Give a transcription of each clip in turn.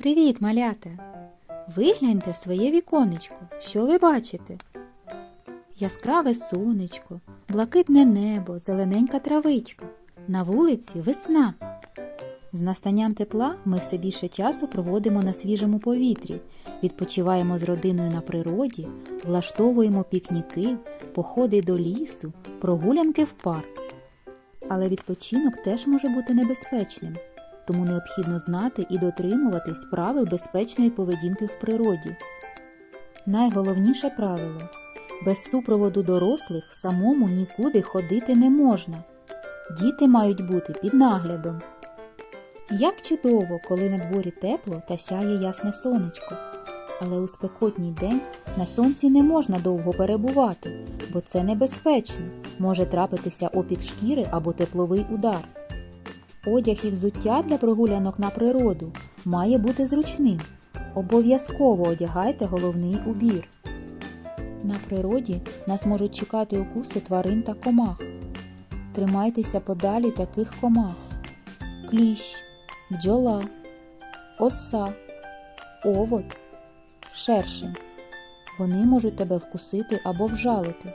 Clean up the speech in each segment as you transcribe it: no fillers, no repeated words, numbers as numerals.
Привіт, малята! Вигляньте в своє віконечко. Що ви бачите? Яскраве сонечко, блакитне небо, зелененька травичка. На вулиці весна. З настанням тепла ми все більше часу проводимо на свіжому повітрі, відпочиваємо з родиною на природі, влаштовуємо пікніки, походи до лісу, прогулянки в парк. Але відпочинок теж може бути небезпечним. Тому необхідно знати і дотримуватись правил безпечної поведінки в природі. Найголовніше правило – без супроводу дорослих самому нікуди ходити не можна. Діти мають бути під наглядом. Як чудово, коли на дворі тепло та сяє ясне сонечко. Але у спекотній день на сонці не можна довго перебувати, бо це небезпечно, може трапитися опік шкіри або тепловий удар. Одяг і взуття для прогулянок на природу має бути зручним. Обов'язково одягайте головний убір. На природі нас можуть чекати укуси тварин та комах. Тримайтеся подалі таких комах: кліщ, бджола, оса, овод, шершень. Вони можуть тебе вкусити або вжалити.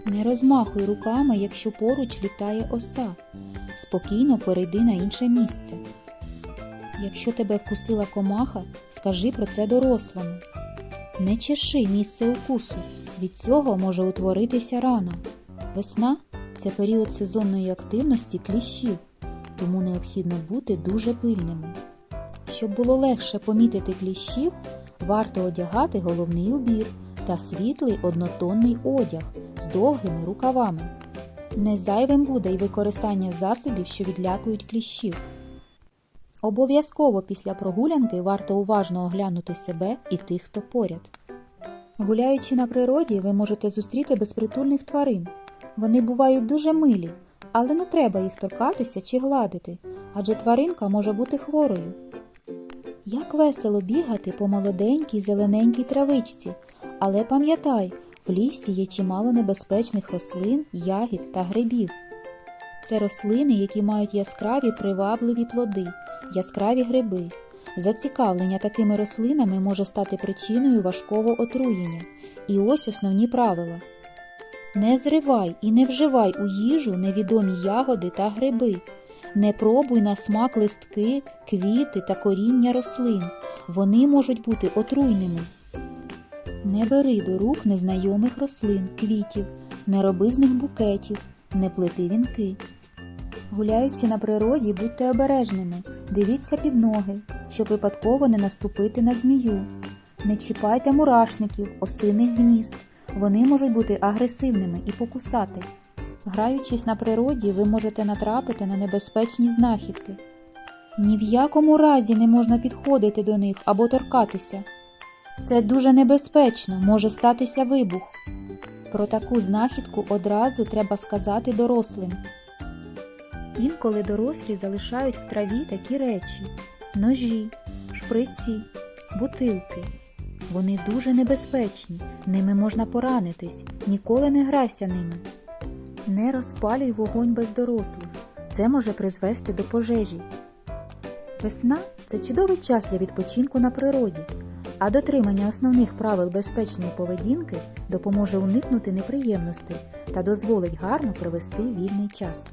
Не розмахуй руками, якщо поруч літає оса. Спокійно перейди на інше місце. Якщо тебе вкусила комаха, скажи про це дорослому. Не чеши місце укусу, від цього може утворитися рана. Весна – це період сезонної активності кліщів, тому необхідно бути дуже пильними. Щоб було легше помітити кліщів, варто одягати головний убір та світлий однотонний одяг з довгими рукавами. Не зайвим буде й використання засобів, що відлякують кліщів. Обов'язково після прогулянки варто уважно оглянути себе і тих, хто поряд. Гуляючи на природі, ви можете зустріти безпритульних тварин. Вони бувають дуже милі, але не треба їх торкатися чи гладити, адже тваринка може бути хворою. Як весело бігати по молоденькій зелененькій травичці, але пам'ятай, в лісі є чимало небезпечних рослин, ягід та грибів. Це рослини, які мають яскраві привабливі плоди, яскраві гриби. Зацікавлення такими рослинами може стати причиною важкого отруєння. І ось основні правила. Не зривай і не вживай у їжу невідомі ягоди та гриби. Не пробуй на смак листки, квіти та коріння рослин. Вони можуть бути отруйними. Не бери до рук незнайомих рослин, квітів, не роби з них букетів, не плети вінки. Гуляючи на природі, будьте обережними, дивіться під ноги, щоб випадково не наступити на змію. Не чіпайте мурашників, осиних гнізд, вони можуть бути агресивними і покусати. Граючись на природі, ви можете натрапити на небезпечні знахідки. Ні в якому разі не можна підходити до них або торкатися. Це дуже небезпечно, може статися вибух. Про таку знахідку одразу треба сказати дорослим. Інколи дорослі залишають в траві такі речі – ножі, шприці, бутилки. Вони дуже небезпечні, ними можна поранитись, ніколи не грайся ними. Не розпалюй вогонь без дорослих, це може призвести до пожежі. Весна – це чудовий час для відпочинку на природі, а дотримання основних правил безпечної поведінки допоможе уникнути неприємностей та дозволить гарно провести вільний час.